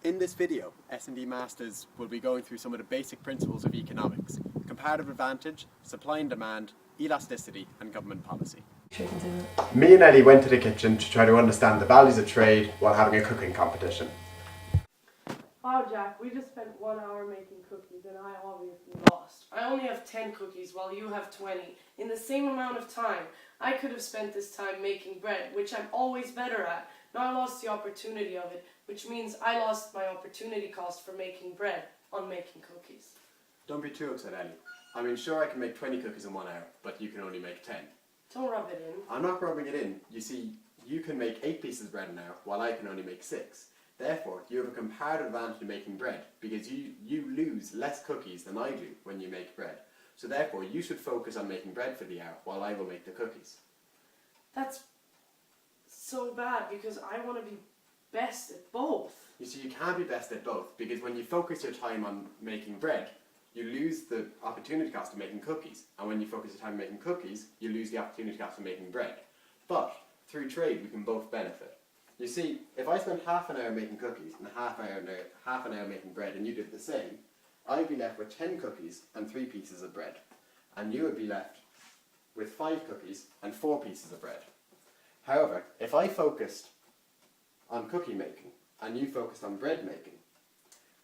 In this video, S&D Masters will be going through some of the basic principles of economics: comparative advantage, supply and demand, elasticity, and government policy. Me and Ellie went to the kitchen to try to understand the values of trade while having a cooking competition. Wow, Jack, we just spent 1 hour making cookies and I obviously lost. I only have 10 cookies while you have 20. In the same amount of time, I could have spent this time making bread, which I'm always better at. Now I lost the opportunity of it, which means I lost my opportunity cost for making bread on making cookies. Don't be too upset, Ellie. I mean, sure, I can make 20 cookies in 1 hour, but you can only make 10. Don't rub it in. I'm not rubbing it in. You see, you can make 8 pieces of bread an hour, while I can only make 6. Therefore, you have a comparative advantage in making bread, because you lose less cookies than I do when you make bread. So therefore, you should focus on making bread for the hour, while I will make the cookies. That's so bad because I want to be best at both. You see, you can't be best at both, because when you focus your time on making bread, you lose the opportunity cost of making cookies. And when you focus your time on making cookies, you lose the opportunity cost of making bread. But through trade, we can both benefit. You see, if I spent half an hour making cookies and half an hour making bread, and you did the same, I'd be left with 10 cookies and 3 pieces of bread. And you would be left with 5 cookies and 4 pieces of bread. However, if I focused on cookie making and you focused on bread making,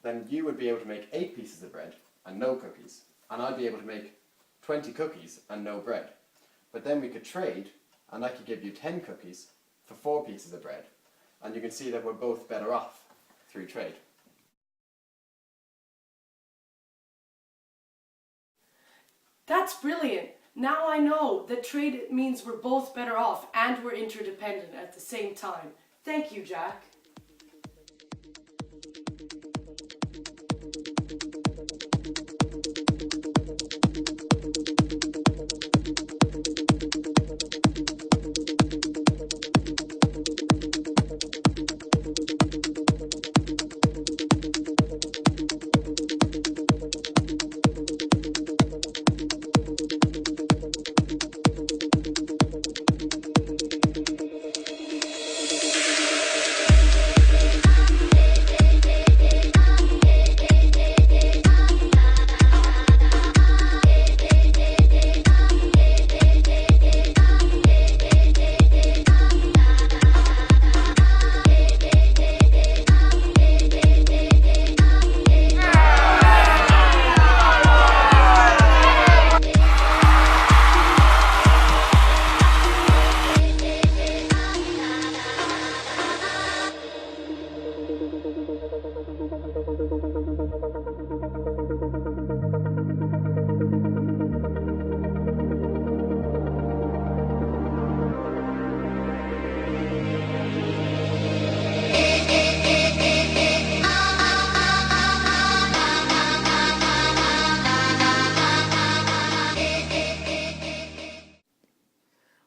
then you would be able to make 8 pieces of bread and no cookies, and I'd be able to make 20 cookies and no bread. But then we could trade, and I could give you 10 cookies for 4 pieces of bread, and you can see that we're both better off through trade. That's brilliant. Now I know that trade means we're both better off and we're interdependent at the same time. Thank you, Jack.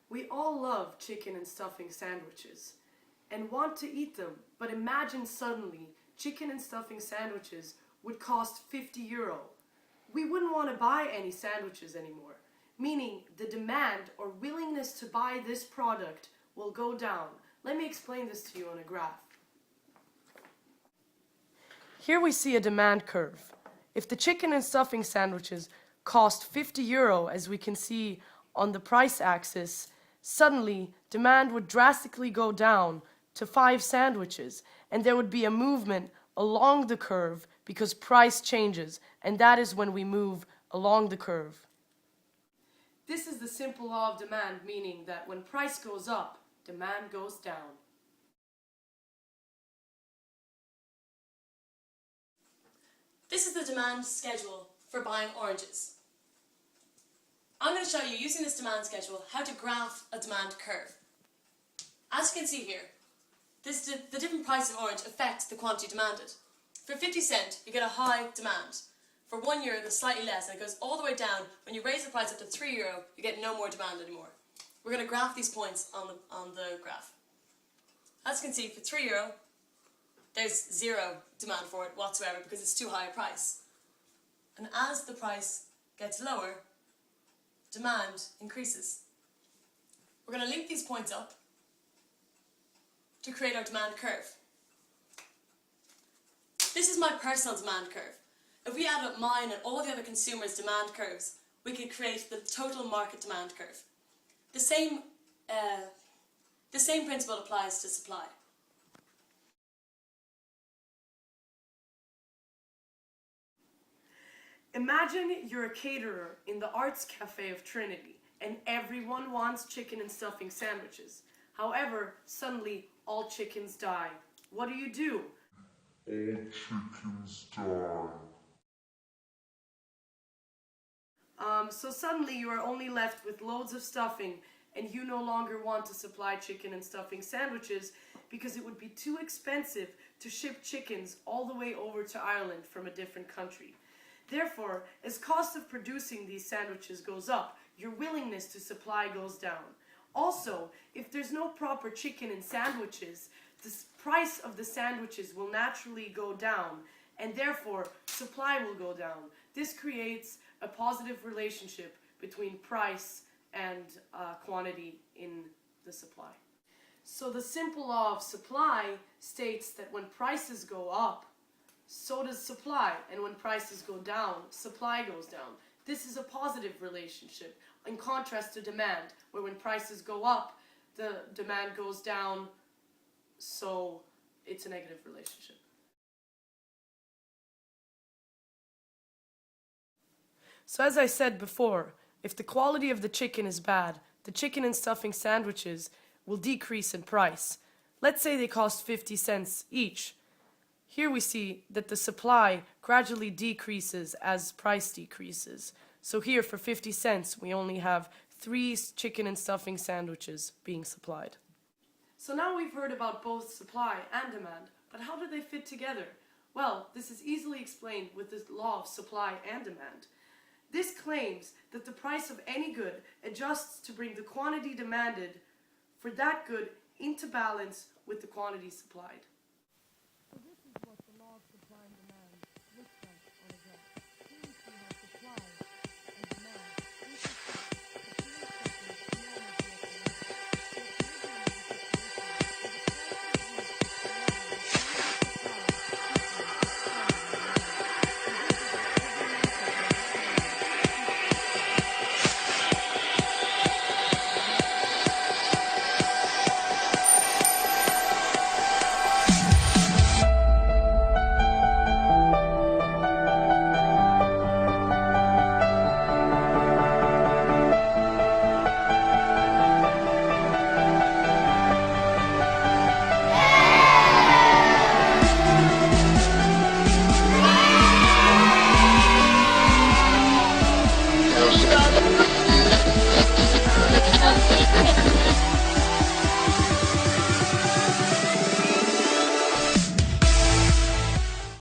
We all love chicken and stuffing sandwiches and want to eat them, but imagine suddenly chicken and stuffing sandwiches would cost €50. We wouldn't want to buy any sandwiches anymore, meaning the demand or willingness to buy this product will go down. Let me explain this to you on a graph. Here we see a demand curve. If the chicken and stuffing sandwiches cost €50, as we can see on the price axis, suddenly demand would drastically go down to 5 sandwiches, and there would be a movement along the curve because price changes, and that is when we move along the curve. This is the simple law of demand, meaning that when price goes up, demand goes down. This is the demand schedule for buying oranges. I'm going to show you, using this demand schedule, how to graph a demand curve. As you can see here, the different price of orange affects the quantity demanded. For 50 cents, you get a high demand. For €1, there's slightly less, and it goes all the way down. When you raise the price up to €3, you get no more demand anymore. We're going to graph these points on the graph. As you can see, for €3, there's 0 demand for it whatsoever because it's too high a price. And as the price gets lower, demand increases. We're going to link these points up to create our demand curve. This is my personal demand curve. If we add up mine and all the other consumers' demand curves, we could create the total market demand curve. The same principle applies to supply. Imagine you're a caterer in the Arts Cafe of Trinity and everyone wants chicken and stuffing sandwiches. However, suddenly all chickens die. What do? All chickens die. So suddenly you are only left with loads of stuffing and you no longer want to supply chicken and stuffing sandwiches because it would be too expensive to ship chickens all the way over to Ireland from a different country. Therefore, as cost of producing these sandwiches goes up, your willingness to supply goes down. Also, if there's no proper chicken in sandwiches, the price of the sandwiches will naturally go down, and therefore supply will go down. This creates a positive relationship between price and quantity in the supply. So the simple law of supply states that when prices go up, so does supply, and when prices go down, supply goes down. This is a positive relationship, in contrast to demand, where when prices go up, the demand goes down, so it's a negative relationship. So as I said before, if the quality of the chicken is bad, the chicken and stuffing sandwiches will decrease in price. Let's say they cost 50 cents each. Here we see that the supply gradually decreases as price decreases. So here for 50 cents we only have 3 chicken and stuffing sandwiches being supplied. So now we've heard about both supply and demand, but how do they fit together? Well, this is easily explained with the law of supply and demand. This claims that the price of any good adjusts to bring the quantity demanded for that good into balance with the quantity supplied. So this is what the law of supply and demand looks like on a graph. Here we see how supply and demand Stop.